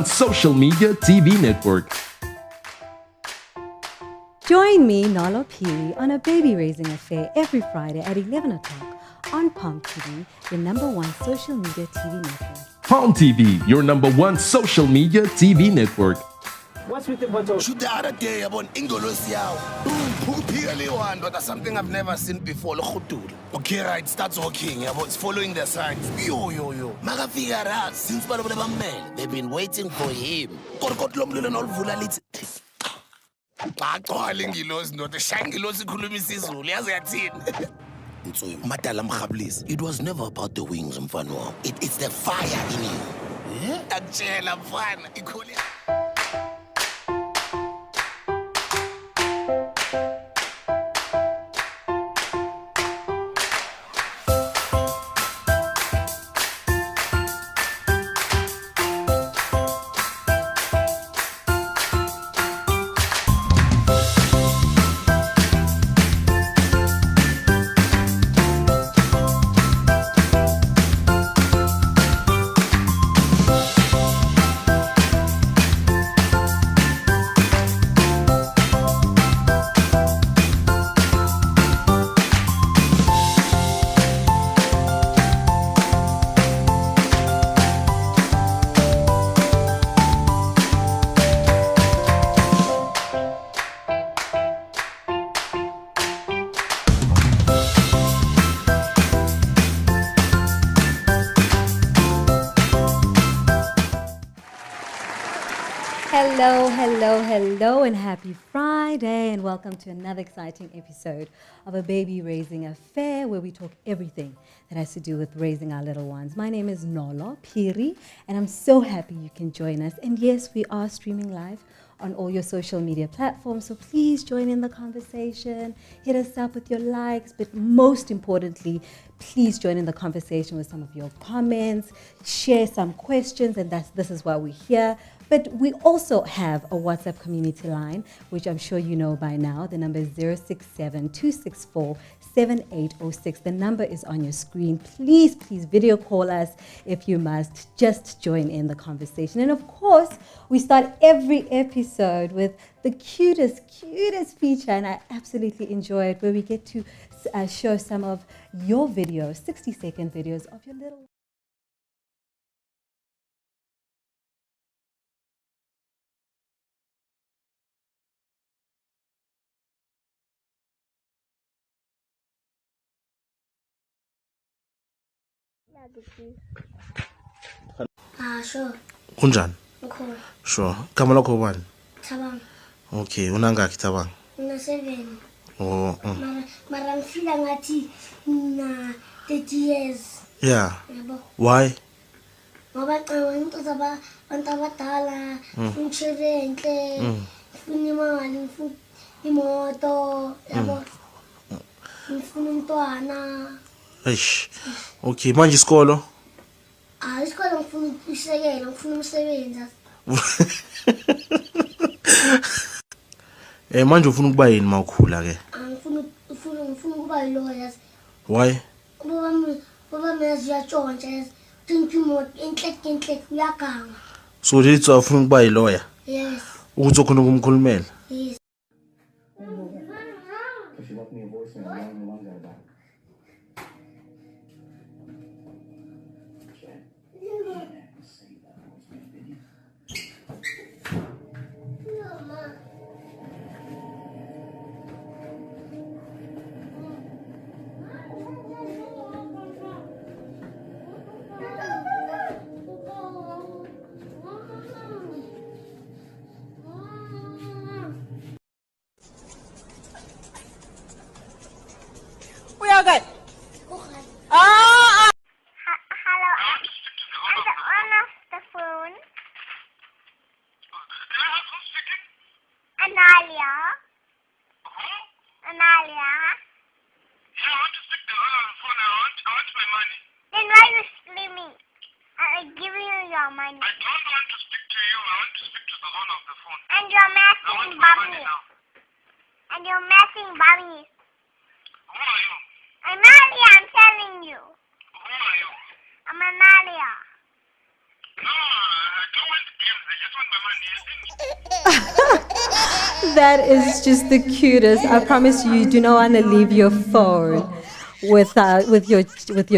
Social Media TV Network. Join me, Nolo Phiri, on a baby raising affair every Friday at 11 o'clock on Palm TV, your #1 social media TV network. Palm TV, your #1 social media TV network. What's with the bottle? Shoot the other day about Ingolosiao. Boom, but that's something I've never seen before. Okay, right, starts walking. It's following the signs. Yo. Maga figure out since man, they've been waiting for him. It was never about the wings, mfano. It's the fire in you. Yeah? Hello, and happy Friday, and welcome to another exciting episode of A Baby Raising Affair, where we talk everything that has to do with raising our little ones. My name is Nolo Phiri, and I'm so happy you can join us. And yes, we are streaming live on all your social media platforms, so please join in the conversation, hit us up with your likes, but most importantly, please join in the conversation with some of your comments, share some questions, and this is why we're here. But we also have a WhatsApp community line, which I'm sure you know by now. The number is 067-264-7806. The number is on your screen. Please video call us if you must. Just join in the conversation. And of course, we start every episode with the cutest feature, and I absolutely enjoy it, where we get to show some of your videos, 60-second videos of your little Sure. Kunjani? Mkhulu. Sure. Igama lakho ubani? Thabang. Okay, unangaki Thabang? Una-7. Oh. Mara ngifila ngathi na 30 years. Yeah. Yabo. Why? Ngoba ngicela abantu abadala, ngishire enhle, ngifuna imali, ngifuna imoto, yabo. Ngifuna umntwana. Eish. Okay, manje isikolo? Isikole ngifuna isekelo, ngifuna umsebenzi. Manje ufuna ukuba yini mawukhula ke? Ngifuna ukuba yilawyer. Why? Baba mezi yatshontsha. Think imoto enhle uyaganga. So lithi ufuna ukuba yilawyer? Yes. Ukuthi ukhona ukumkhulumela? Yes. Okay. Hello, I'm on the phone. Analia. Analia. Yeah, I want to speak to her on the phone. I want my money. Then why are you screaming? I'm giving you your money. I don't want to speak to you. I want to speak to the owner of the phone. And you're I messing want my money Bobby. now. And you're messing Bobby. Who are you? Analia, I'm telling you. Who are you? I'm Analia. No, I don't want to give the That is just the cutest. I promise you do not want to leave your phone with your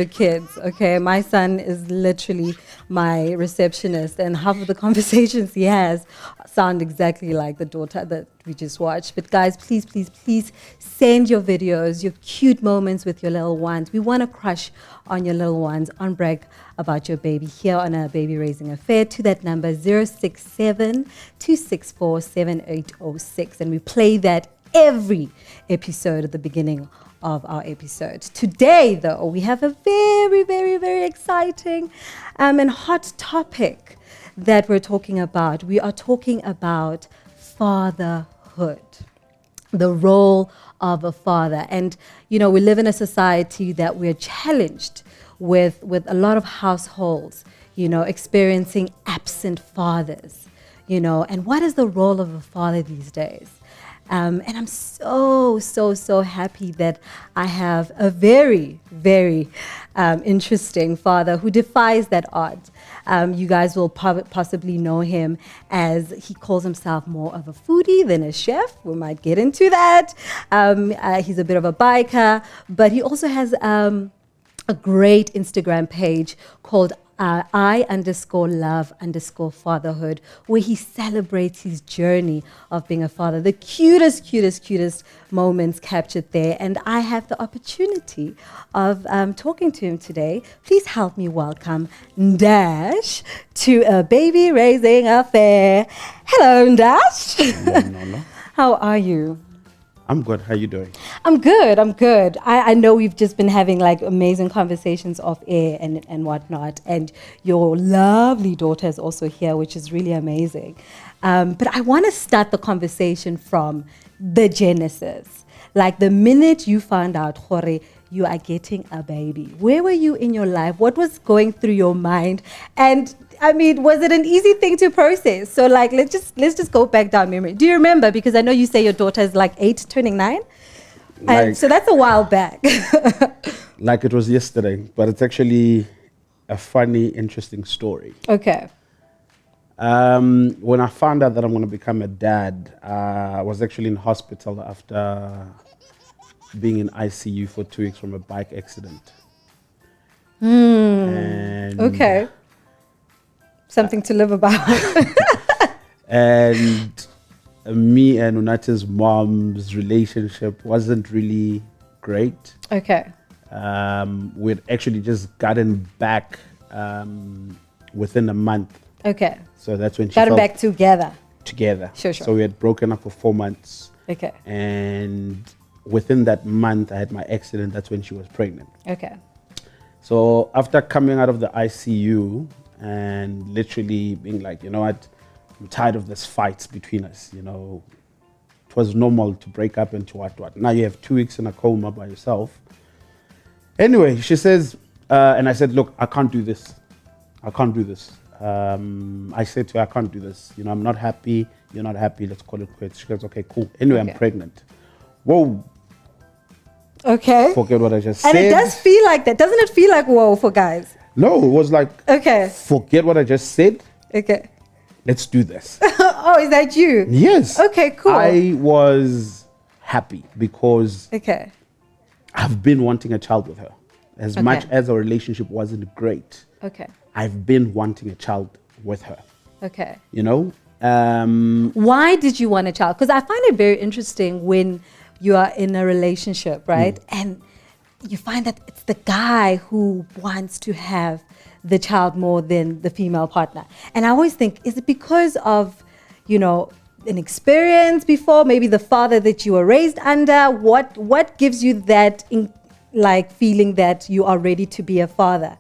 kids. Okay, my son is literally my receptionist, and half of the conversations he has sound exactly like the daughter that we just watched. But guys, please, please, please send your videos, your cute moments with your little ones. We want to crush on your little ones, on brag about your baby here on a baby raising affair to that number 067-264-7806, and we play that every episode at the beginning of our episode. Today, though, we have a very, very, very exciting and hot topic that we're talking about. We are talking about fatherhood, the role of a father. And, you know, we live in a society that we're challenged with a lot of households, you know, experiencing absent fathers, you know, and what is the role of a father these days? And I'm so happy that I have a very, very interesting father who defies that odds. You guys will possibly know him as he calls himself more of a foodie than a chef. We might get into that. He's a bit of a biker, but he also has a great Instagram page called I_love_fatherhood, where he celebrates his journey of being a father. The cutest moments captured there. And I have the opportunity of talking to him today. Please help me welcome Ndash to a baby raising affair. Hello, Ndash. Hello, Nolo. How are you? I'm good. How you doing? I'm good. I know we've just been having like amazing conversations off air and whatnot. And your lovely daughter is also here, which is really amazing. But I want to start the conversation from the genesis. Like the minute you found out, Jorge, you are getting a baby. Where were you in your life? What was going through your mind? And I mean, was it an easy thing to process? So like, let's just go back down memory. Do you remember? Because I know you say your daughter is like 8, turning 9. And so that's a while back. Like it was yesterday, but it's actually a funny, interesting story. Okay. When I found out that I'm going to become a dad, I was actually in hospital after being in ICU for 2 weeks from a bike accident. And okay. Something to live about. And me and Unata's mom's relationship wasn't really great. Okay. We'd actually just gotten back within a month. Okay. So that's when she got back together. Sure. So we had broken up for 4 months. Okay. And within that month, I had my accident. That's when she was pregnant. Okay. So after coming out of the ICU and literally being like, you know what, I'm tired of this fights between us. You know, it was normal to break up into what. Now you have 2 weeks in a coma by yourself. Anyway, she says, and I said, look, I can't do this. I said to her, I can't do this. You know, I'm not happy. You're not happy. Let's call it quits. She goes, okay, cool. Anyway, okay. I'm pregnant. Whoa. Okay. Forget what I just said. And it does feel like that. Doesn't it feel like whoa for guys? No, it was like, okay. Forget what I just said. Okay. Let's do this. Oh, is that you? Yes. Okay, cool. I was happy because okay. I've been wanting a child with her. As much as our relationship wasn't great. Okay. I've been wanting a child with her. Okay. You know? Why did you want a child? Because I find it very interesting when you are in a relationship, right? And you find that it's the guy who wants to have the child more than the female partner. And I always think, is it because of, you know, an experience before, maybe the father that you were raised under? What gives you that feeling that you are ready to be a father?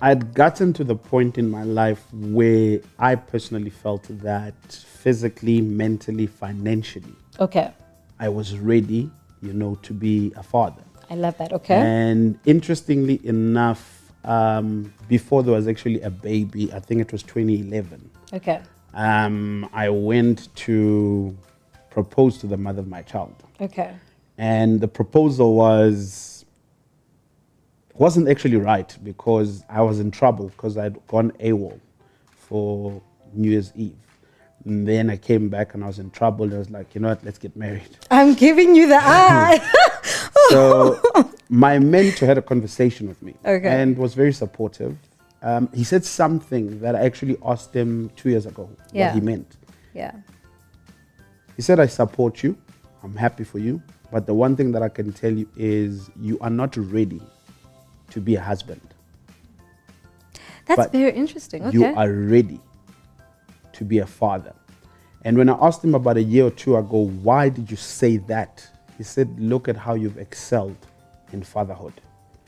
I'd gotten to the point in my life where I personally felt that physically, mentally, financially, okay, I was ready, you know, to be a father. I love that. Okay. And interestingly enough, before there was actually a baby, I think it was 2011. Okay. I went to propose to the mother of my child. Okay. And the proposal wasn't actually right because I was in trouble because I'd gone AWOL for New Year's Eve. And then I came back and I was in trouble. I was like, you know what, let's get married. I'm giving you the eye. So my mentor had a conversation with me and was very supportive. He said something that I actually asked him 2 years ago what he meant. Yeah. He said, I support you. I'm happy for you. But the one thing that I can tell you is you are not ready to be a husband. That's But very interesting. Okay. you are ready to be a father. And when I asked him about a year or two ago, why did you say that? He said, look at how you've excelled in fatherhood.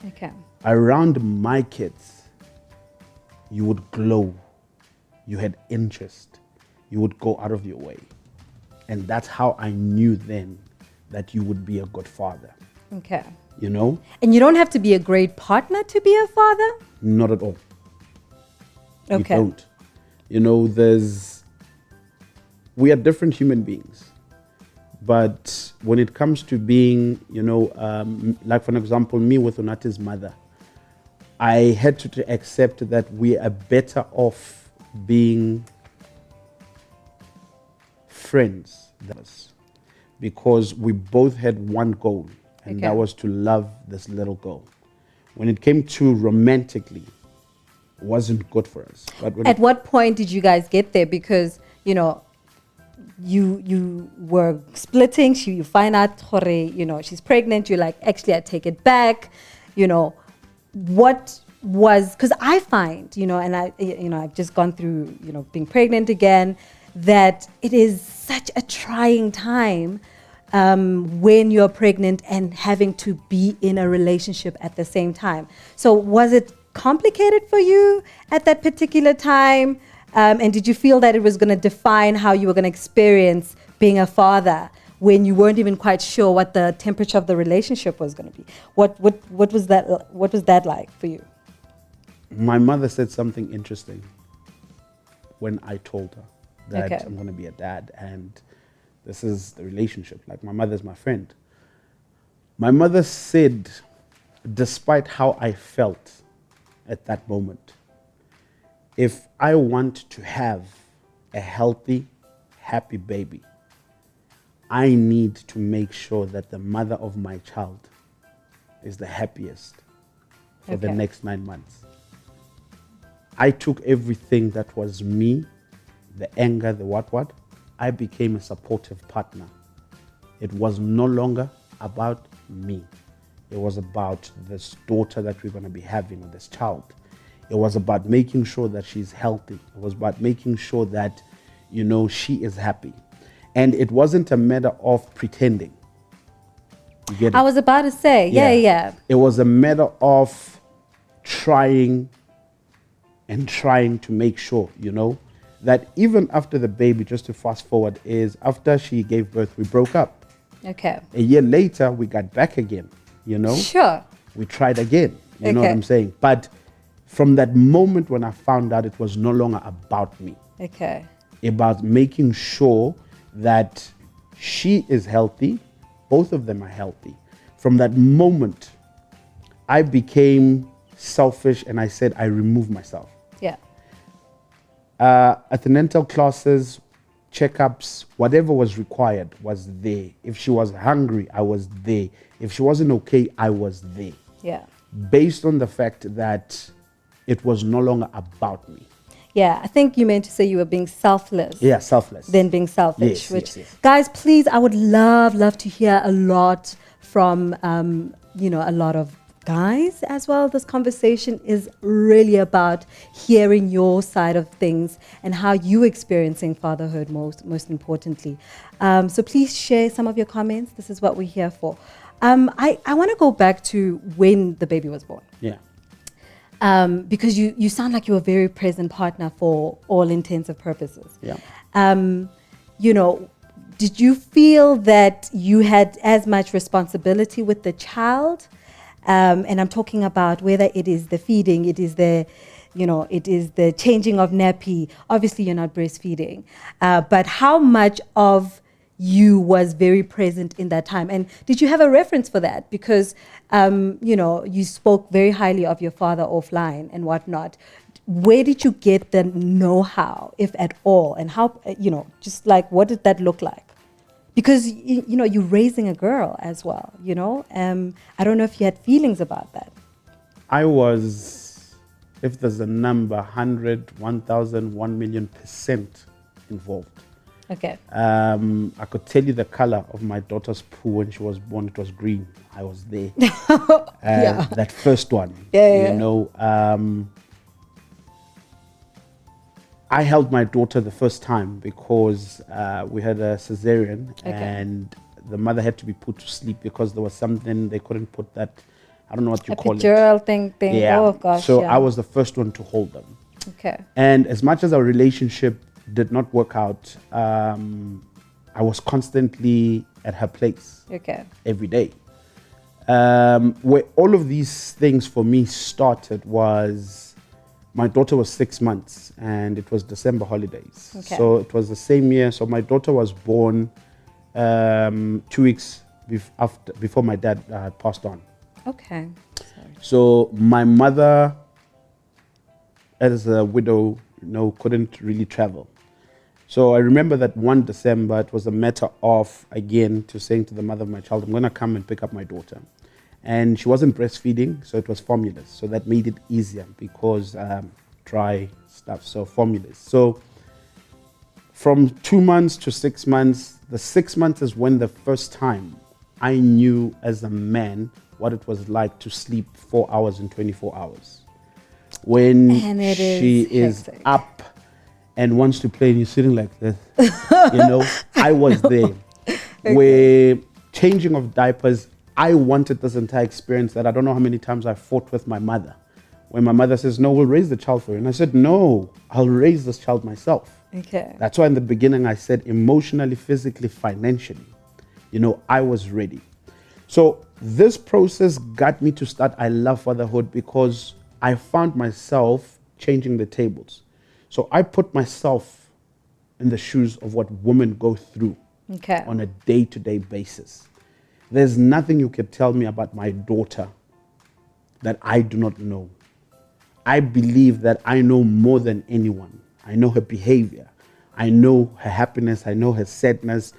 Okay. Around my kids, you would glow. You had interest. You would go out of your way. And that's how I knew then that you would be a good father. Okay. You know? And you don't have to be a great partner to be a father? Not at all. Okay. You don't. You know, we are different human beings. But when it comes to being, you know, like for an example, me with Unati's mother, I had to accept that we are better off being friends than us, because we both had one goal, and that was to love this little girl. When it came to romantically, it wasn't good for us. But at what point did you guys get there? Because, you know, you were splitting, you find out, you know, she's pregnant, you're like, actually, I take it back. You know, what was, because I find, you know, and I've just gone through, you know, being pregnant again, that it is such a trying time when you're pregnant and having to be in a relationship at the same time. So was it complicated for you at that particular time? And did you feel that it was going to define how you were going to experience being a father when you weren't even quite sure what the temperature of the relationship was going to be? What was that like for you? My mother said something interesting when I told her that I'm going to be a dad and this is the relationship. Like, my mother's my friend. My mother said, despite how I felt at that moment, if I want to have a healthy, happy baby, I need to make sure that the mother of my child is the happiest for the next 9 months. I took everything that was me, the anger, the what. I became a supportive partner. It was no longer about me. It was about this daughter that we're going to be having, or this child. It was about making sure that she's healthy. It was about making sure that, you know, she is happy. And it wasn't a matter of pretending. You get it? I was about to say, yeah. It was a matter of trying to make sure, you know, that even after the baby, just to fast forward, is after she gave birth, we broke up. Okay. A year later, we got back again, you know. Sure. We tried again, you know what I'm saying? But from that moment when I found out, it was no longer about me. Okay. About making sure that she is healthy, both of them are healthy. From that moment, I became selfish and I said, I remove myself. Yeah. Antenatal classes, checkups, whatever was required was there. If she was hungry, I was there. If she wasn't okay, I was there. Yeah. Based on the fact that it was no longer about me. Yeah, I think you meant to say you were being selfless. Yeah, selfless. Than being selfish. Yes, yes. Guys, please, I would love to hear a lot from, you know, a lot of guys as well. This conversation is really about hearing your side of things and how you experiencing fatherhood most importantly. So please share some of your comments. This is what we're here for. I want to go back to when the baby was born. Yeah. Because you sound like you're a very present partner for all intents and purposes. Yeah. You know, did you feel that you had as much responsibility with the child? And I'm talking about whether it is the feeding, it is the, you know, it is the changing of nappy. Obviously, you're not breastfeeding. But how much of you was very present in that time? And did you have a reference for that? Because, you know, you spoke very highly of your father offline and whatnot. where did you get the know-how, if at all, and how, just like, what did that look like? Because, you're raising a girl as well, I don't know if you had feelings about that. I was, if there's a number, 100, 1,000, 1,000,000% involved. Okay. I could tell you the color of my daughter's poo when she was born. It was green. I was there. Yeah. That first one. Yeah. I held my daughter the first time because we had a cesarean, Okay. and the mother had to be put to sleep because there was something they couldn't put that, I don't know what you call it. Epidural thing. Yeah. Oh gosh. So yeah. I was the first one to hold them. Okay. And as much as our relationship did not work out, I was constantly at her place. Okay. Every day. Where all of these things for me started was my daughter was 6 months and it was December holidays. Okay. So it was the same year. So my daughter was born 2 weeks before my dad passed on. Okay. Sorry. So my mother, as a widow, couldn't really travel. So I remember that one December, it was a matter of, again, saying to the mother of my child, I'm going to come and pick up my daughter. And she wasn't breastfeeding, so it was formulas. So that made it easier because dry stuff, so formulas. So from 2 months to 6 months, the 6 months is when the first time I knew as a man what it was like to sleep 4 hours in 24 hours. When she is hectic. up and wants to play and you're sitting like this, I was there. Where changing of diapers, I wanted this entire experience that I don't know how many times I fought with my mother. When my mother says, no, we'll raise the child for you. And I said, no, I'll raise this child myself. Okay. That's why in the beginning I said emotionally, physically, financially, I was ready. So this process got me to start I Love Fatherhood because I found myself changing the tables. So I put myself in the shoes of what women go through on a day-to-day basis. There's nothing you can tell me about my daughter that I do not know. I believe that I know more than anyone. I know her behavior. I know her happiness. I know her sadness.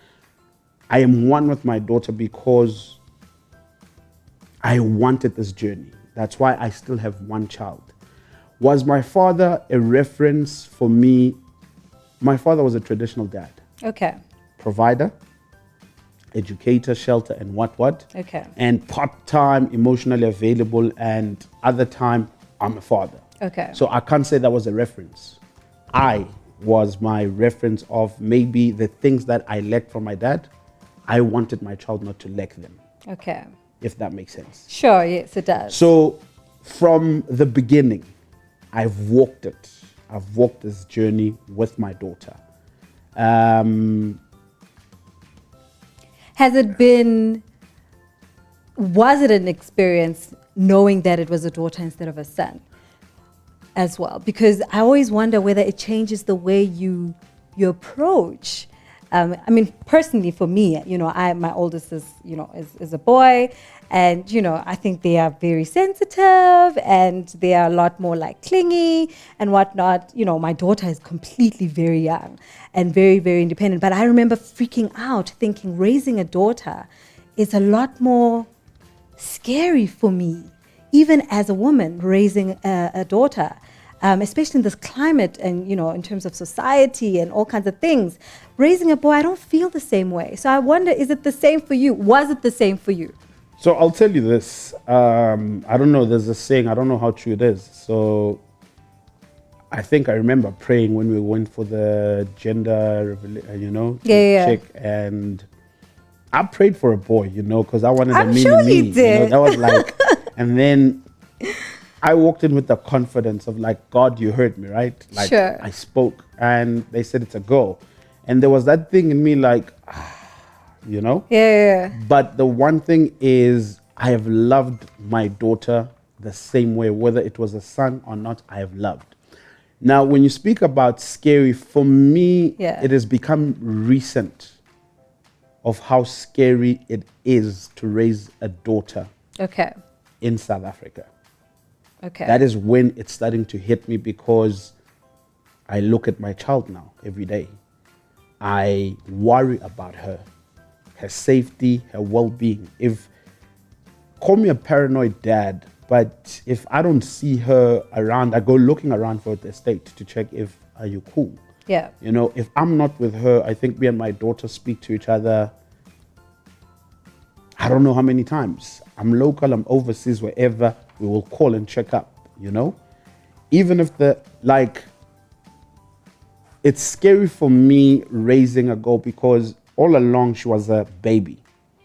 I am one with my daughter because I wanted this journey. That's why I still have one child. Was my father a reference for me? My father was a traditional dad. Okay. Provider, educator, shelter, and what. Okay. And part-time, emotionally available, and other time, I'm a father. Okay. So I can't say that was a reference. I was my reference of maybe the things that I lacked from my dad. I wanted my child not to lack them. Okay. If that makes sense. Sure, yes, it does. So from the beginning, I've walked it. I've walked this journey with my daughter. Was it an experience knowing that it was a daughter instead of a son as well? Because I always wonder whether it changes the way you approach. Personally for me, my oldest is a boy, and, I think they are very sensitive and they are a lot more like clingy and whatnot. My daughter is completely very young and very, very independent. But I remember freaking out thinking raising a daughter is a lot more scary for me, even as a woman raising a daughter. Especially in this climate and, in terms of society and all kinds of things. Raising a boy, I don't feel the same way. So I wonder, is it the same for you? Was it the same for you? So I'll tell you this. I don't know, there's a saying, I don't know how true it is. So I think I remember praying when we went for the gender, check. And I prayed for a boy, because I wanted a mini sure me. You did. That was like, and then I walked in with the confidence of like, God, you heard me, right? Like sure. I spoke and they said it's a go. And there was that thing in me like, Yeah. But the one thing is I have loved my daughter the same way, whether it was a son or not, I have loved. Now, when you speak about scary, for me, it has become recent of how scary it is to raise a daughter Okay. in South Africa. Okay. That is when it's starting to hit me, because I look at my child now every day. I worry about her safety, her well-being. Call me a paranoid dad, but if I don't see her around, I go looking around for the estate to check if, are you cool? Yeah. You know, if I'm not with her, I think me and my daughter speak to each other, I don't know how many times. I'm local, I'm overseas, wherever, we will call and check up, you know? Even if it's scary for me raising a girl, because all along she was a baby.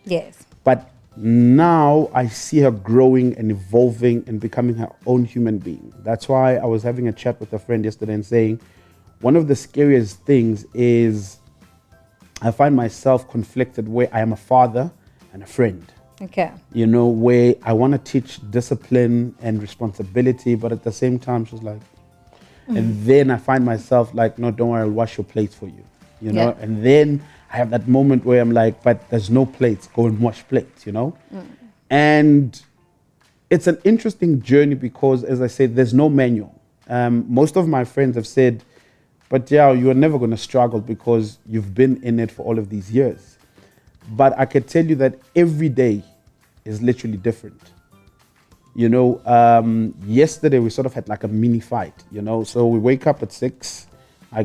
Yes. But now I see her growing and evolving and becoming her own human being. That's why I was having a chat with a friend yesterday and saying, one of the scariest things is I find myself conflicted where I am a father and a friend. Okay. You know, where I want to teach discipline and responsibility, but at the same time, she's like, and then I find myself like, no, don't worry, I'll wash your plates for you. You know, and then I have that moment where I'm like, but there's no plates, go and wash plates, you know? And it's an interesting journey because, as I said, there's no manual. Most of my friends have said, but yeah, you're never going to struggle because you've been in it for all of these years. But I can tell you that every day is literally different. You know, yesterday we sort of had like a mini fight, you know? So we wake up at 6, I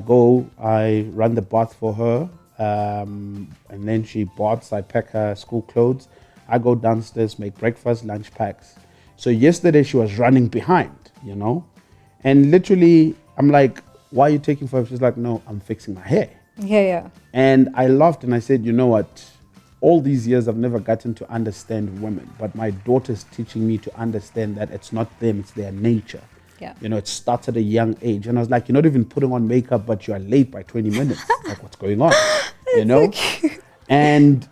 run the bath for her, and then she baths, I pack her school clothes. I go downstairs, make breakfast, lunch packs. So yesterday she was running behind, you know? And literally, I'm like, why are you taking forever? She's like, no, I'm fixing my hair. Yeah. And I laughed and I said, you know what? All these years I've never gotten to understand women, but my daughter's teaching me to understand that it's not them, it's their nature. Yeah. You know, it starts at a young age. And I was like, you're not even putting on makeup, but you are late by 20 minutes. Like, what's going on? You know? So And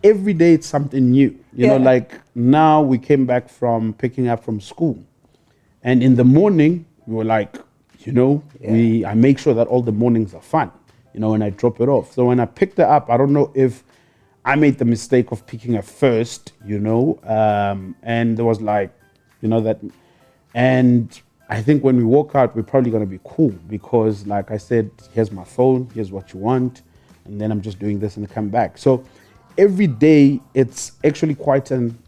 every day it's something new. You know, like now we came back from picking up from school. And in the morning, we were like, you know, I make sure that all the mornings are fun, you know, and I drop it off. So when I picked her up, I don't know if I made the mistake of picking her first, you know, and there was like, you know, that, and I think when we walk out, we're probably going to be cool because, like I said, here's my phone, here's what you want, and then I'm just doing this and I come back. So every day, it's actually quite an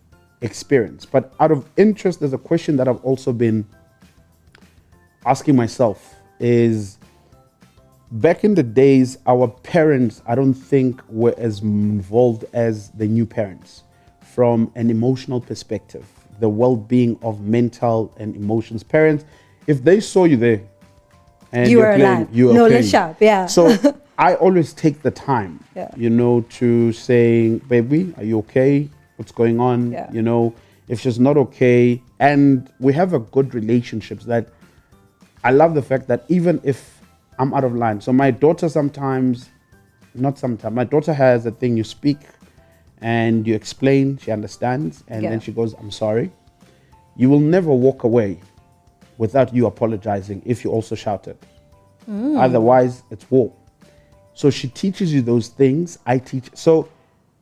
experience. But out of interest, there's a question that I've also been asking myself is, back in the days, our parents, I don't think were as involved as the new parents from an emotional perspective. The well-being of mental and emotions. Parents, if they saw you there and you you're were playing, alive. you are No, playing. let's sharp, yeah. So I always take the time, Yeah. you know, to say, baby, are you okay? What's going on? Yeah. You know, if she's not okay. And we have a good relationships that I love the fact that even if I'm out of line. So my daughter my daughter has a thing, you speak and you explain, she understands, and then she goes, I'm sorry. You will never walk away without you apologizing if you also shouted. Otherwise, it's war. So she teaches you those things, I teach. So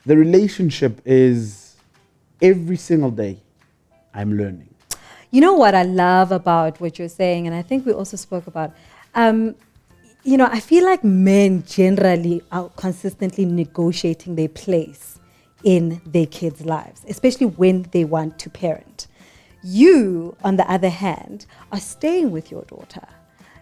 the relationship is every single day I'm learning. You know what I love about what you're saying, and I think we also spoke about, you know, I feel like men generally are consistently negotiating their place in their kids' lives, especially when they want to parent. You, on the other hand, are staying with your daughter,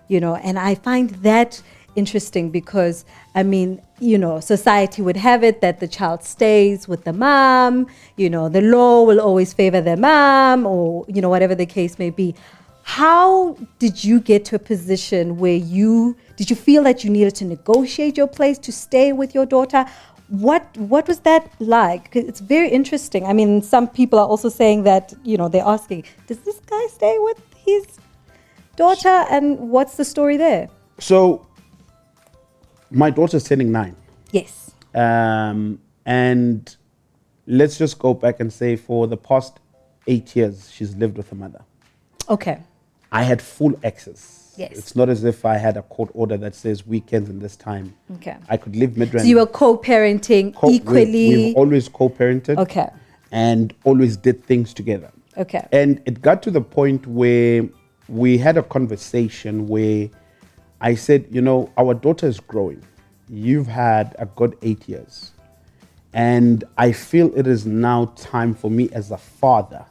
you know, and I find that interesting because, I mean, you know, society would have it that the child stays with the mom, you know, the law will always favor the mom or, you know, whatever the case may be. How did you get to a position where did you feel that you needed to negotiate your place to stay with your daughter? What was that like? 'Cause it's very interesting. I mean, some people are also saying that, you know, they're asking, does this guy stay with his daughter? And what's the story there? So my daughter's turning 9. Yes. And let's just go back and say for the past 8 years, she's lived with her mother. Okay. I had full access. Yes. It's not as if I had a court order that says weekends and this time. Okay. I could live Midrand. So you were co-parenting equally? We've always co-parented. Okay. And always did things together. Okay. And it got to the point where we had a conversation where I said, you know, our daughter is growing. You've had a good 8 years. And I feel it is now time for me as a father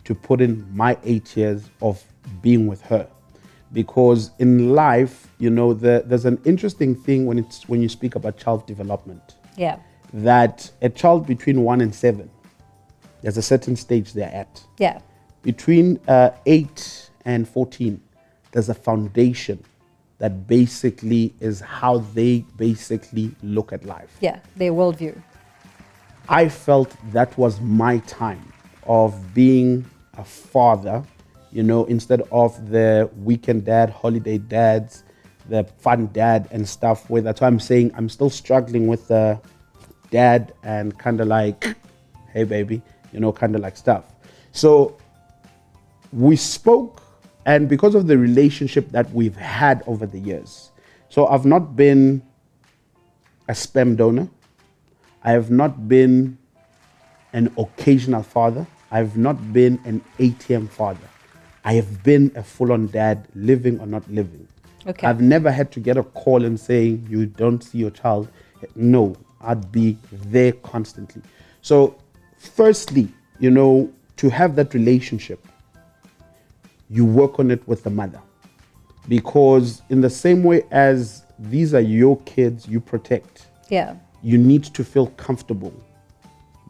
to put in my 8 years of being with her. Because in life, you know, there's an interesting thing when you speak about child development. Yeah. That a child between 1 and 7, there's a certain stage they're at. Yeah. Between 8 and 14, there's a foundation that basically is how they basically look at life. Yeah. Their worldview. I felt that was my time of being a father, you know, instead of the weekend dad, holiday dads, the fun dad and stuff. Where that's why I'm saying I'm still struggling with the dad and kind of like, hey baby, you know, kind of like stuff. So we spoke, and because of the relationship that we've had over the years, so I've not been a sperm donor. I have not been an occasional father. I've not been an ATM father. I have been a full-on dad, living or not living. Okay. I've never had to get a call and saying, you don't see your child. No, I'd be there constantly. So firstly, you know, to have that relationship, you work on it with the mother. Because in the same way as these are your kids you protect, Yeah. you need to feel comfortable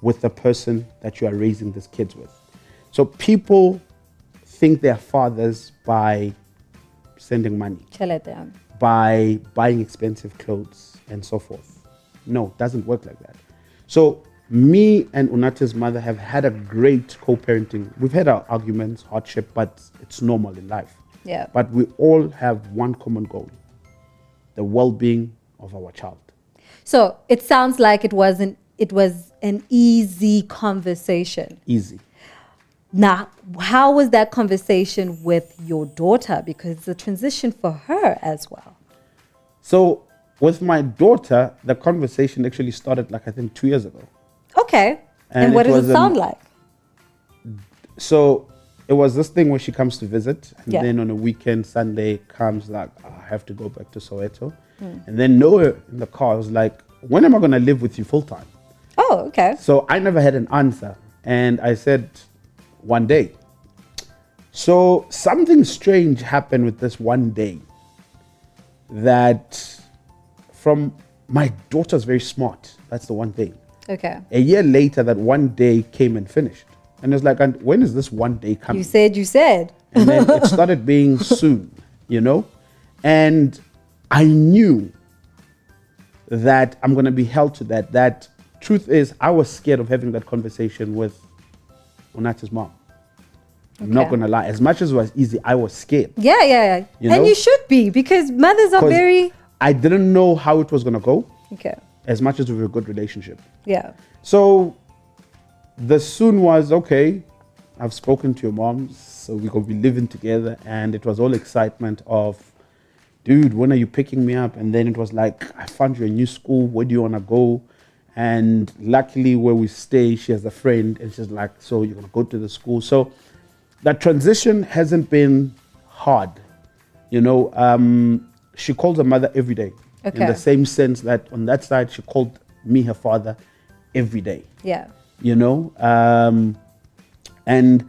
with the person that you are raising these kids with. So people think they're fathers by sending money, Tšhelete. by buying expensive clothes and so forth. No, it doesn't work like that. So me and Unate's mother have had a great co-parenting. We've had our arguments, hardship, but it's normal in life. Yeah. But we all have one common goal: the well-being of our child. So it sounds like it was an easy conversation. Easy. Now, how was that conversation with your daughter? Because it's a transition for her as well. So with my daughter, the conversation actually started like I think 2 years ago. Okay. And what does it sound like? So it was this thing where she comes to visit, and Yeah. then on a weekend, Sunday comes like, I have to go back to Soweto. And then nowhere in the car, I was like, when am I going to live with you full time? Oh, okay. So I never had an answer. And I said, one day. So something strange happened with this one day, that from my daughter's very smart. That's the one thing. Okay. A year later, that one day came and finished. And it's like, and when is this one day coming? You said. And then it started being soon, you know? And I knew that I'm going to be held to that. That truth is, I was scared of having that conversation with Unate's mom. I'm not Okay. going to lie. As much as it was easy, I was scared. Yeah. You And know? you should be, because mothers are 'Cause very... I didn't know how it was going to go, Okay. as much as we were a good relationship. Yeah. So the soon was, okay, I've spoken to your mom, so we're going to be living together. And it was all excitement of, dude, when are you picking me up? And then it was like, I found you a new school. Where do you want to go? And luckily where we stay, she has a friend, and she's like, so you're going to go to the school. So that transition hasn't been hard. You know, she calls her mother every day. Okay. In the same sense that on that side, she called me her father every day. Yeah. You know, and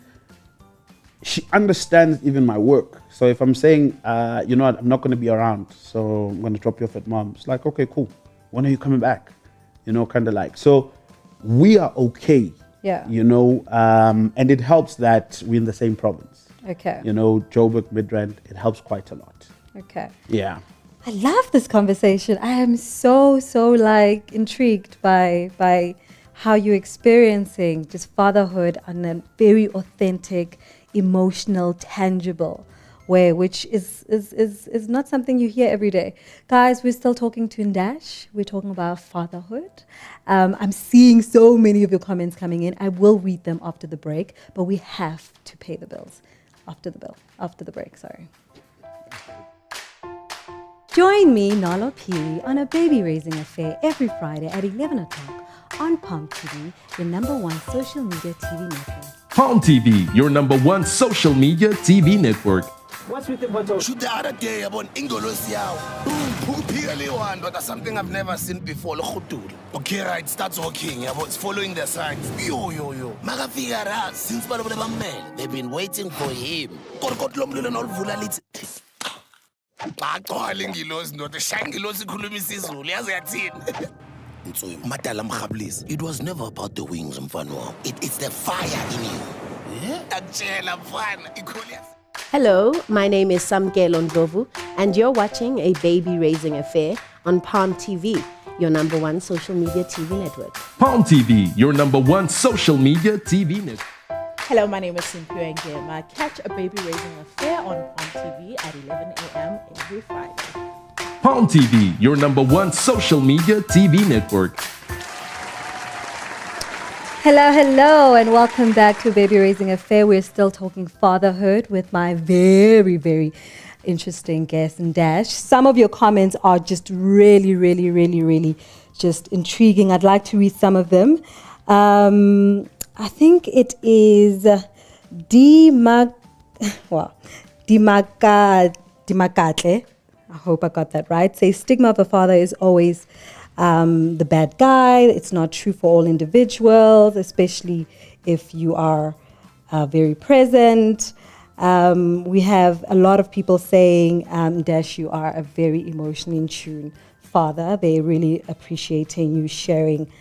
she understands even my work. So if I'm saying, you know what, I'm not going to be around, so I'm going to drop you off at mom. It's like, okay, cool. When are you coming back? You know, kind of like. So we are okay. Yeah. You know, and it helps that we're in the same province. Okay. You know, Joburg, Midrand, it helps quite a lot. Okay. Yeah. I love this conversation. I am so like intrigued by how you're experiencing just fatherhood on a very authentic, emotional, tangible way, which is not something you hear every day. Guys, we're still talking to Ndash. We're talking about fatherhood. I'm seeing so many of your comments coming in. I will read them after the break, but we have to pay the bills after the break, sorry. Join me, Nolo Phiri, on a baby raising affair every Friday at 11 o'clock on Palm TV, the #1 social media TV network. Palm TV, your number one social media TV network. What's with the bottle? Shoot the other day about Ingolosi yao. Boom, Phiri one, but that's something I've never seen before. Okay, right, starts walking. It's following the signs. Yo. Maga figure out since they've been waiting for him. It was never about the wings, mfano. It's the fire in you. Hello, my name is Samkelo Ndlovu, and you're watching A Baby Raising Affair on Palm TV, your number one social media TV network. Palm TV, your number one social media TV network. Hello, my name is Cynthia Ngema. Catch A Baby Raising Affair on Palm TV at 11 a.m. every Friday. Palm TV, your number one social media TV network. Hello, and welcome back to Baby Raising Affair. We're still talking fatherhood with my very, very interesting guest, Ndash. Some of your comments are just really just intriguing. I'd like to read some of them. I think it is Dimakatle. I hope I got that right. Say stigma of a father is always the bad guy. It's not true for all individuals, especially if you are very present. We have a lot of people saying, Dash, you are a very emotionally in tune father. They're really appreciating you sharing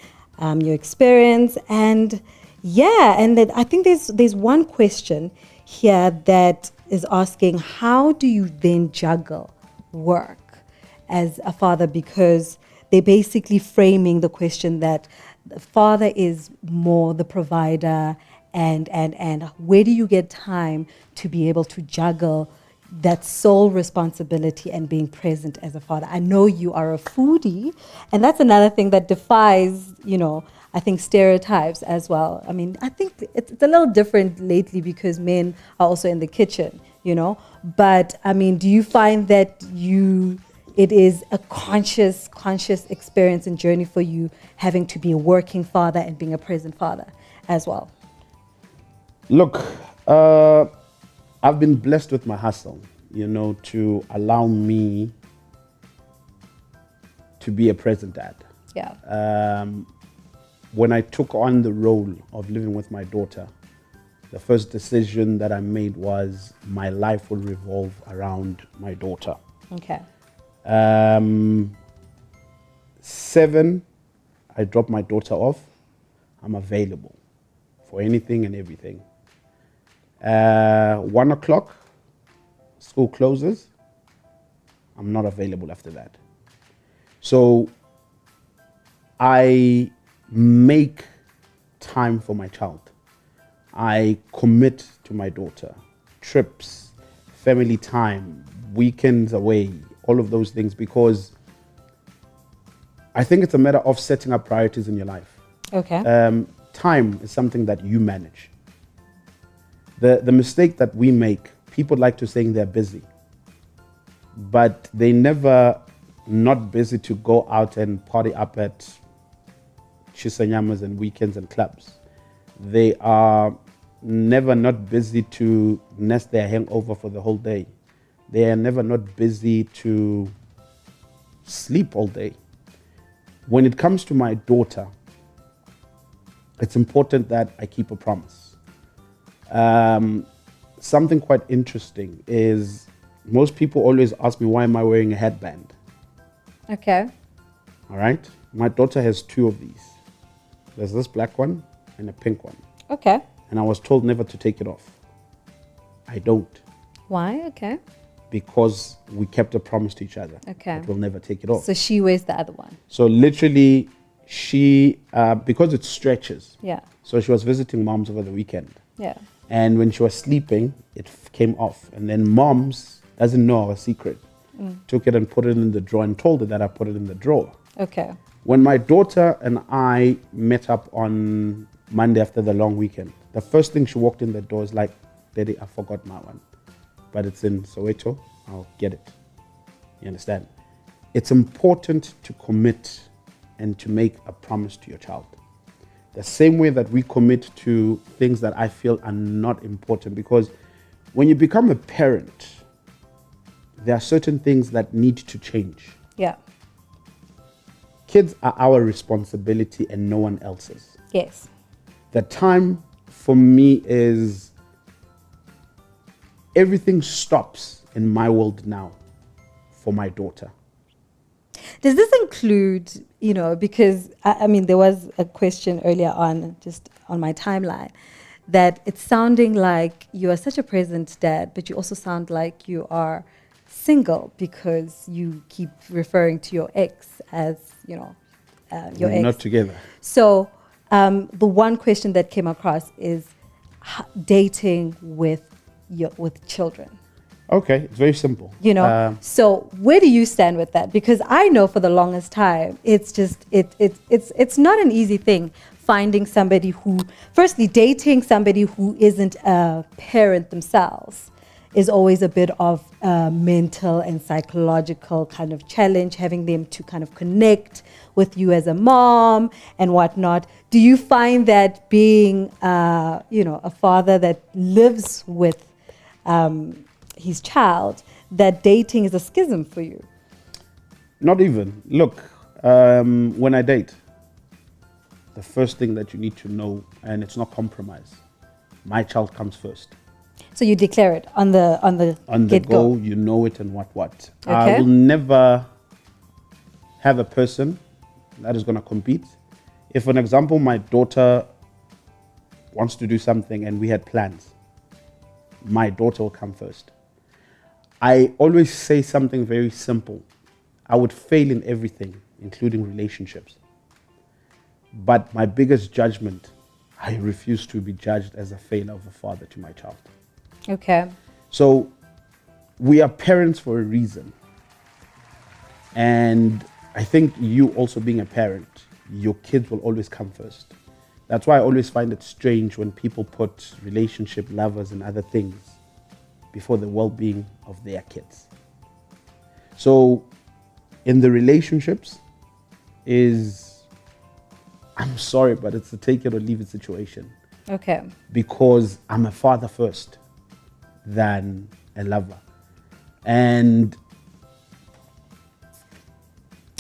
your experience. And then I think there's one question here that is asking, how do you then juggle work as a father? Because they're basically framing the question that the father is more the provider, and where do you get time to be able to juggle that sole responsibility and being present as a father? I know you are a foodie, and that's another thing that defies, I think stereotypes as well. I mean, I think it's a little different lately because men are also in the kitchen, But I mean, do you find that it is a conscious experience and journey for you having to be a working father and being a present father as well? Look, I've been blessed with my hustle, to allow me to be a present dad. Yeah. When I took on the role of living with my daughter, the first decision that I made was my life will revolve around my daughter. Okay. 7, I drop my daughter off. I'm available for anything and everything. 1 o'clock, school closes. I'm not available after that. So I make time for my child. I commit to my daughter. Trips, family time, weekends away, all of those things, because I think it's a matter of setting up priorities in your life. Okay. Time is something that you manage. The mistake that we make, people like to saying they're busy, but they never not busy to go out and party up at Chisanyamas and weekends and clubs. They are never not busy to nest their hangover for the whole day. They are never not busy to sleep all day. When it comes to my daughter, it's important that I keep a promise. Something quite interesting is most people always ask me, why am I wearing a headband? Okay. All right. My daughter has 2 of these. There's this black one and a pink one. Okay. And I was told never to take it off. I don't. Why? Okay. Because we kept a promise to each other. Okay. That we'll never take it off. So she wears the other one. So literally, she, because it stretches. Yeah. So she was visiting moms over the weekend. Yeah. And when she was sleeping, it came off. And then moms doesn't know our secret. Took it and put it in the drawer and told her that I put it in the drawer. Okay. When my daughter and I met up on Monday after the long weekend, the first thing she walked in the door is like, Daddy, I forgot my one. But it's in Soweto, I'll get it. You understand? It's important to commit and to make a promise to your child. The same way that we commit to things that I feel are not important. Because when you become a parent, there are certain things that need to change. Yeah. Kids are our responsibility and no one else's. Yes. The time for me is everything stops in my world now for my daughter. Does this include, because I mean, there was a question earlier on, just on my timeline, that it's sounding like you are such a present dad, but you also sound like you are single because you keep referring to your ex as, your We're ex. not together. So the one question that came across is dating with children. Okay, it's very simple. So where do you stand with that? Because I know for the longest time, it's just it's not an easy thing finding somebody who, firstly, dating somebody who isn't a parent themselves is always a bit of a mental and psychological kind of challenge, having them to kind of connect with you as a mom and whatnot. Do you find that being, a father that lives with his child, that dating is a schism for you? Not even. Look, when I date, the first thing that you need to know, and it's not compromise, my child comes first. So you declare it on the get-go, you know it and what. Okay. I will never have a person that is going to compete. If, for example, my daughter wants to do something and we had plans, my daughter will come first. I always say something very simple. I would fail in everything, including relationships. But my biggest judgment, I refuse to be judged as a failure of a father to my child. Okay. So we are parents for a reason. And I think you also being a parent, your kids will always come first. That's why I always find it strange when people put relationship, lovers, and other things before the well-being of their kids. So in the relationships I'm sorry, but it's a take it or leave it situation. Okay. Because I'm a father first than a lover. And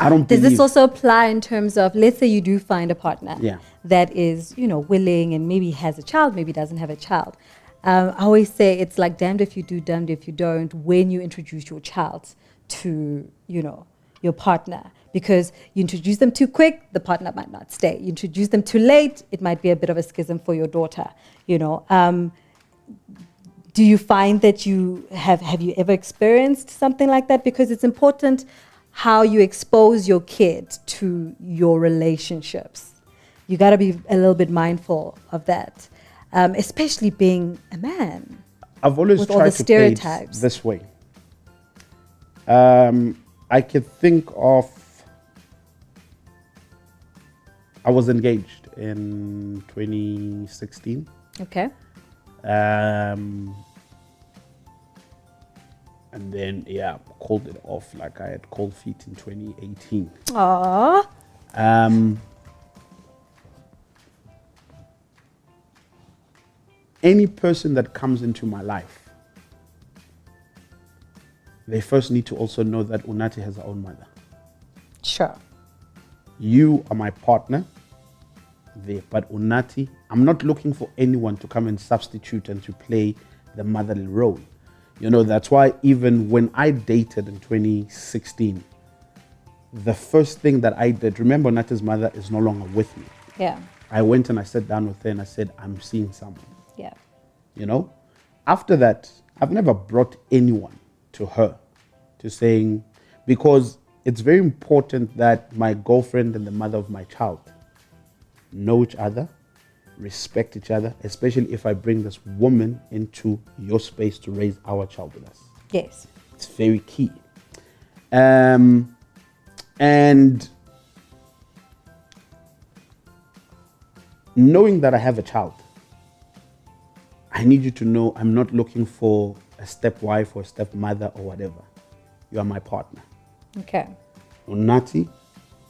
I don't Does believe... this also apply in terms of, let's say you do find a partner that is, willing and maybe has a child, maybe doesn't have a child. I always say it's like damned if you do, damned if you don't when you introduce your child to, your partner. Because you introduce them too quick, the partner might not stay. You introduce them too late, it might be a bit of a schism for your daughter, Do you find that have you ever experienced something like that? Because it's important how you expose your kid to your relationships. You got to be a little bit mindful of that, especially being a man. I've always with tried all the to stereotypes paint this way. I could think of, I was engaged in 2016. Okay. And then, called it off like I had cold feet in 2018. Aww. Any person that comes into my life, they first need to also know that Unathi has her own mother. Sure. You are my partner there, but Unathi, I'm not looking for anyone to come and substitute and to play the motherly role. That's why even when I dated in 2016, the first thing that I did, remember Unathi's mother is no longer with me. Yeah. I went and I sat down with her and I said, I'm seeing someone. Yeah. After that, I've never brought anyone to her to saying, because it's very important that my girlfriend and the mother of my child know each other, respect each other, especially if I bring this woman into your space to raise our child with us. Yes. It's very key. And knowing that I have a child, I need you to know I'm not looking for a stepwife or stepmother or whatever. You are my partner. Okay. Unathi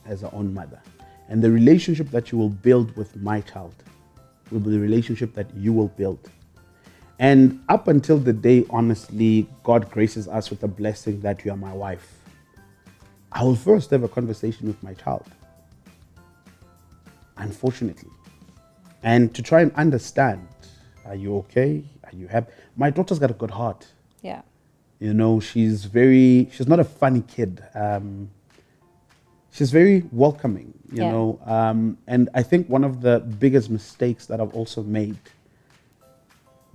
has her own mother. And the relationship that you will build with my child will be the relationship that you will build. And up until the day, honestly, God graces us with the blessing that you are my wife, I will first have a conversation with my child, unfortunately. And to try and understand, are you okay? Are you happy? My daughter's got a good heart. Yeah. You know, she's not a funny kid. She's very welcoming, you know. And I think one of the biggest mistakes that I've also made,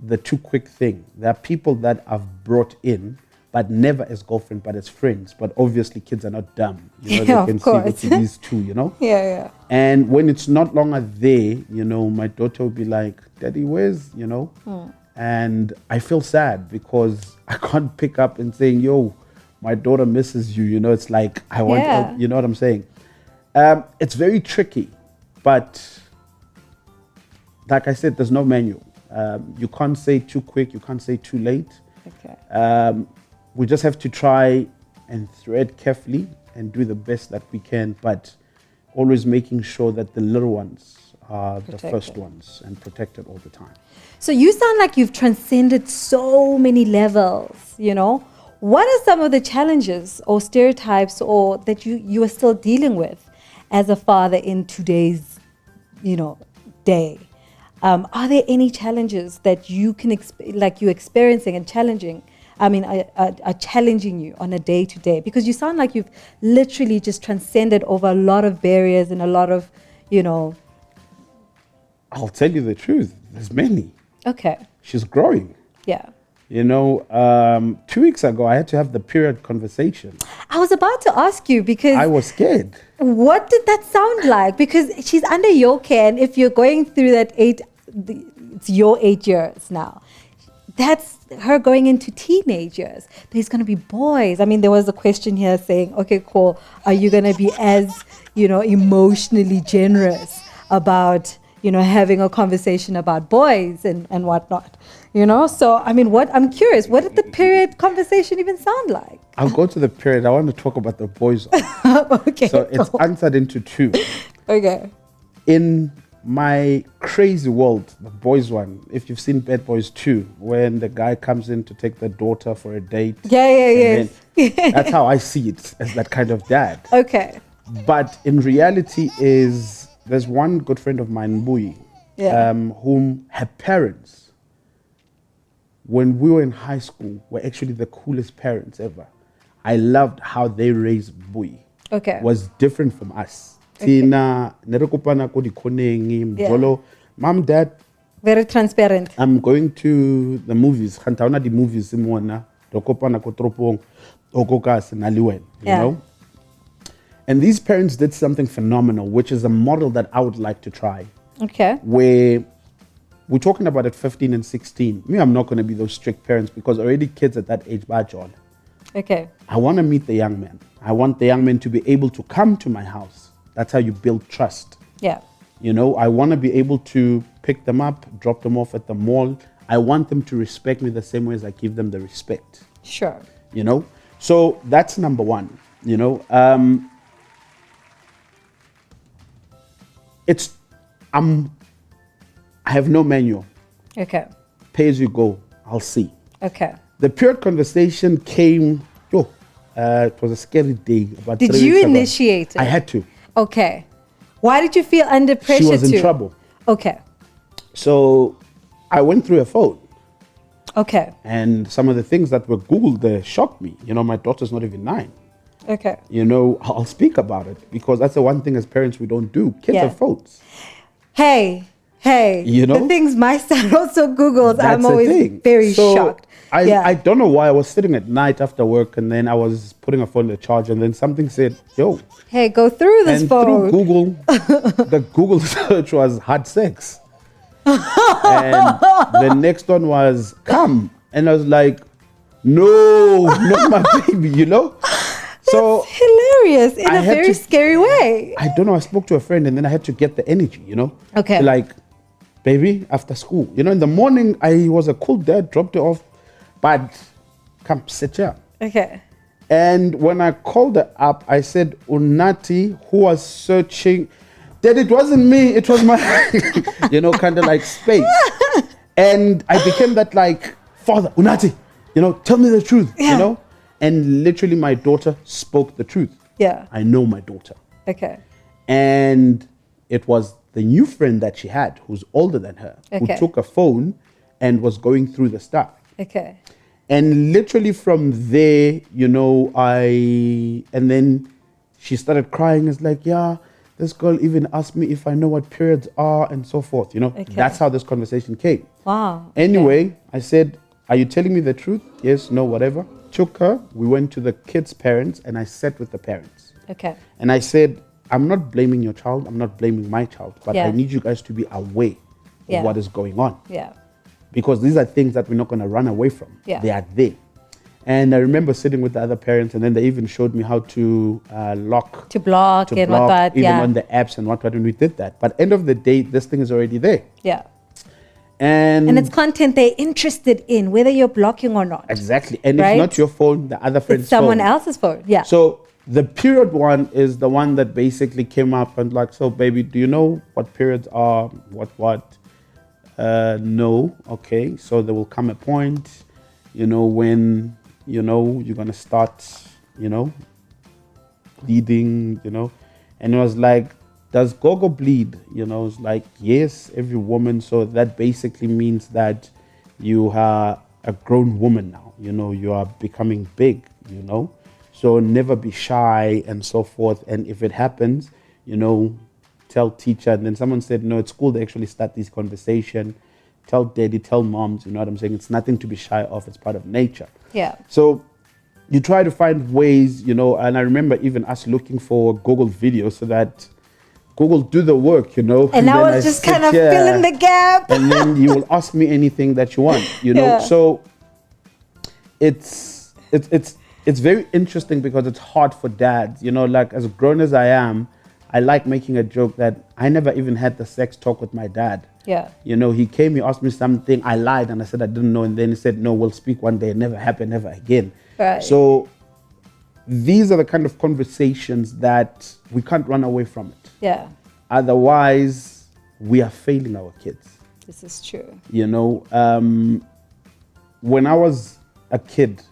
the too quick thing. There are people that I've brought in, but never as girlfriend, but as friends. But obviously kids are not dumb. You know, Yeah, they can of course. see these two, you know. Yeah. And when it's not longer there, you know, my daughter will be like, Daddy, where's, you know? And I feel sad because I can't pick up and saying, yo, my daughter misses you. You know, it's like, I want, you know what I'm saying? It's very tricky, but like I said, there's no manual. You can't say too quick, you can't say too late. Okay. We just have to try and thread carefully and do the best that we can, but always making sure that the little ones are the first ones and protected all the time. So you sound like you've transcended so many levels, you know. What are some of the challenges or stereotypes or that you are still dealing with as a father in today's, you know, day? Are there any challenges that you can you're experiencing and challenging? I mean, are challenging you on a day-to-day? Because you sound like you've literally just transcended over a lot of barriers and a lot of, you know. I'll tell you the truth. There's many. Okay. She's growing. Yeah. You know, 2 weeks ago, I had to have the period conversation. I was about to ask you because I was scared. What did that sound like? Because she's under your care, and if you're going through that it's your 8 years now. That's her going into teenage years. There's going to be boys. I mean, there was a question here saying, okay, cool. Are you going to be as, you know, emotionally generous about, you know, having a conversation about boys and whatnot, you know? So, I mean, I'm curious, what did the period conversation even sound like? I'll go to the period. I want to talk about the boys. Okay. So it's answered into two. Okay. In my crazy world, the boys one, if you've seen Bad Boys 2, when the guy comes in to take the daughter for a date. Yeah. That's how I see it, as that kind of dad. Okay. But in reality there's one good friend of mine, Mbui, whom her parents, when we were in high school, were actually the coolest parents ever. I loved how they raised Mbui. Okay. Was different from us. Tina, nerekopana ko dikhoneng, mvolo, mom, dad. Very transparent. I'm going to the movies. Kantaona the movies simona, dokopana ko tropong, okokas naliwen, you know? And these parents did something phenomenal, which is a model that I would like to try. Okay. Where we're talking about at 15 and 16. Me, I'm not going to be those strict parents because already kids at that age, by John. Okay. I want to meet the young man. I want the young man to be able to come to my house. That's how you build trust. Yeah. You know, I want to be able to pick them up, drop them off at the mall. I want them to respect me the same way as I give them the respect. Sure. You know, so that's number one. You know, I have no manual. Okay. Pay as you go. I'll see. Okay. The period conversation came. It was a scary day. About Did 3 you weeks ago. initiate it? I had to. Okay. Why did you feel under pressure? She was in trouble. Okay. So I went through her phone. Okay. And some of the things that were Googled there shocked me. You know, my daughter's not even 9. Okay. You know, I'll speak about it because that's the one thing as parents we don't do. Kids have phones. Hey. You know? The things my son also Googles, That's I'm always very shocked. I don't know why. I was sitting at night after work and then I was putting a phone in the charge and then something said, yo. Hey, go through this and phone. Through Google, the Google search was hard sex. And the next one was come. And I was like, no, not my baby, you know? So that's hilarious in a very scary way. I don't know. I spoke to a friend and then I had to get the energy, you know? Okay. Like, baby, after school. You know, in the morning, I was a cool dad, dropped her off, but come, sit here. Okay. And when I called her up, I said, Unati, who was searching, that it wasn't me, it was my, kind of like space. And I became that like, Father, Unati, tell me the truth, And literally my daughter spoke the truth. Yeah. I know my daughter. Okay. And it was the new friend that she had, who's older than her, who took a phone and was going through the stuff. Okay. And literally from there, and then she started crying. It's like, yeah, this girl even asked me if I know what periods are and so forth. That's how this conversation came. Wow. Anyway, I said, are you telling me the truth? Yes, no, whatever. Took her, we went to the kids' parents, and I sat with the parents. Okay. And I said, I'm not blaming your child, I'm not blaming my child, but I need you guys to be aware of what is going on. Yeah. Because these are things that we're not going to run away from. Yeah. They are there. And I remember sitting with the other parents, and then they even showed me how to block and what that, even on the apps and what, and we did that. But end of the day, this thing is already there. Yeah. And it's content they're interested in, whether you're blocking or not. Exactly. And right? if not your phone, the other friend's it's someone phone. else's phone. Yeah. So the period one is the one that basically came up and like, so baby, do you know what periods are? What? No. Okay. So there will come a point, when, you're going to start, bleeding, and it was like, does Gogo bleed? It's like, yes, every woman. So that basically means that you are a grown woman now. You are becoming big, So never be shy and so forth. And if it happens, tell teacher. And then someone said, no, at school they actually start this conversation. Tell daddy, tell moms, you know what I'm saying? It's nothing to be shy of. It's part of nature. Yeah. So you try to find ways, and I remember even us looking for Google videos so that Google do the work, And I was just kind of filling the gap. And then you will ask me anything that you want, Yeah. So it's very interesting because it's hard for dads, like as grown as I am, I like making a joke that I never even had the sex talk with my dad. Yeah. He came, he asked me something, I lied and I said I didn't know, and then he said, no, we'll speak one day, it never happened, never again. Right. So these are the kind of conversations that we can't run away from it. Yeah. Otherwise, we are failing our kids. This is true. When I was a kid,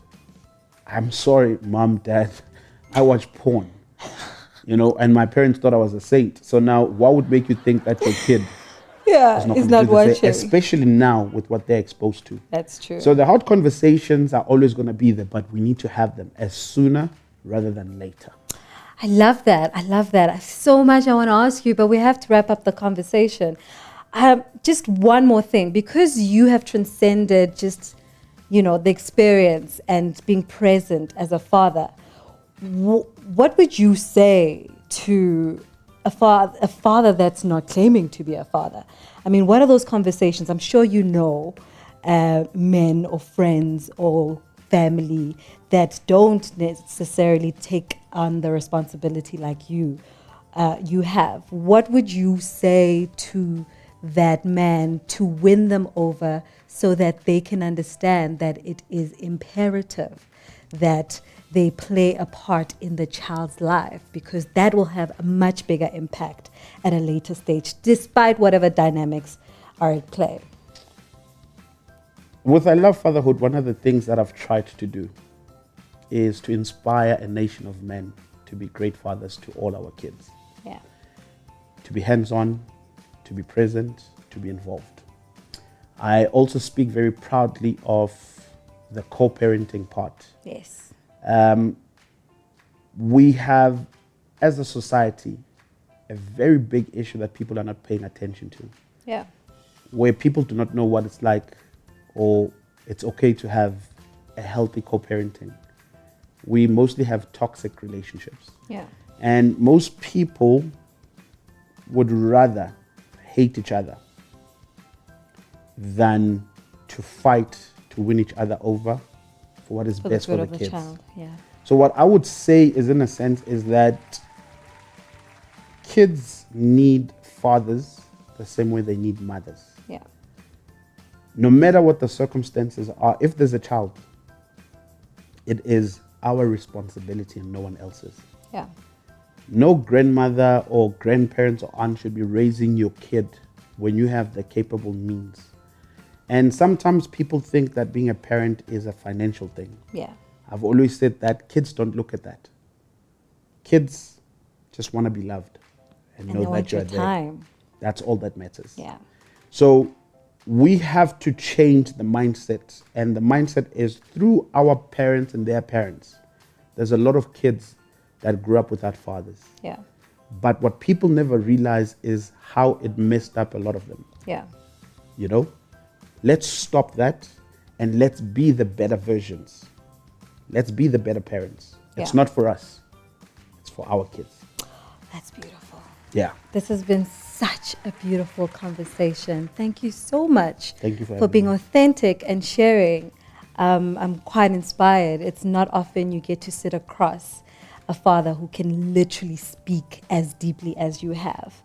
I'm sorry, mom, dad, I watched porn, and my parents thought I was a saint. So now what would make you think that your kid is not watching? Especially now with what they're exposed to. That's true. So the hard conversations are always going to be there, but we need to have them as sooner rather than later. I love that. I love that. So much I want to ask you, but we have to wrap up the conversation. Just one more thing, because you have transcended just, the experience and being present as a father. What would you say to a father that's not claiming to be a father? I mean, what are those conversations? I'm sure men or friends or family that don't necessarily take on the responsibility like you have. What would you say to that man to win them over so that they can understand that it is imperative that they play a part in the child's life, because that will have a much bigger impact at a later stage, despite whatever dynamics are at play? With I Love Fatherhood, one of the things that I've tried to do is to inspire a nation of men to be great fathers to all our kids. Yeah. To be hands-on, to be present, to be involved. I also speak very proudly of the co-parenting part. Yes. We have, as a society, a very big issue that people are not paying attention to. Yeah. Where people do not know what it's like, or it's okay to have a healthy co-parenting. We mostly have toxic relationships. Yeah. And most people would rather hate each other than to fight to win each other over for what is best for the kids. Child. Yeah. So what I would say is, in a sense, is that kids need fathers the same way they need mothers. Yeah. No matter what the circumstances are, if there's a child, it is our responsibility and no one else's. Yeah. No grandmother or grandparents or aunt should be raising your kid when you have the capable means. And sometimes people think that being a parent is a financial thing. Yeah. I've always said that kids don't look at that. Kids just want to be loved and And know they that want you're your there. time. That's all that matters. Yeah. So we have to change the mindset, and the mindset is through our parents and their parents. There's a lot of kids that grew up without fathers. Yeah. But what people never realize is how it messed up a lot of them. Yeah. You know? Let's stop that and let's be the better versions. Let's be the better parents. It's Yeah. not for us. It's for our kids. That's beautiful. Yeah. This has been such a beautiful conversation. Thank you so much Thank you for for having being me. authentic and sharing. I'm quite inspired. It's not often you get to sit across a father who can literally speak as deeply as you have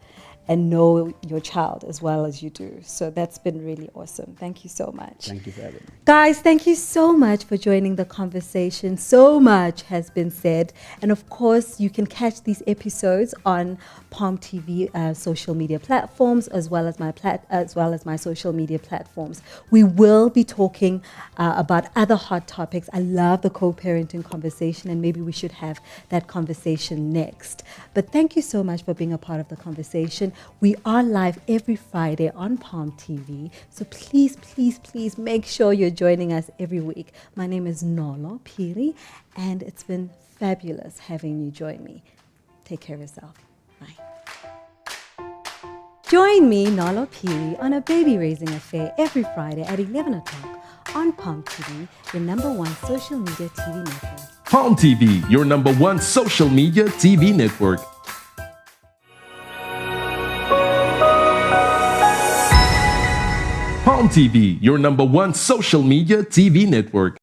and know your child as well as you do. So that's been really awesome. Thank you so much. Thank you for having me. Guys, thank you so much for joining the conversation. So much has been said. And of course, you can catch these episodes on Palm TV social media platforms, as well as my social media platforms. We will be talking about other hot topics. I love the co-parenting conversation, and maybe we should have that conversation next. But thank you so much for being a part of the conversation. We are live every Friday on Palm TV. So please, please, please make sure you're joining us every week. My name is Nolo Phiri, and it's been fabulous having you join me. Take care of yourself. Bye. Join me, Nolo Phiri, on A Baby Raising Affair every Friday at 11 o'clock on Palm TV, your #1 social media TV network. Palm TV, your #1 social media TV network. Palm TV, your #1 social media TV network.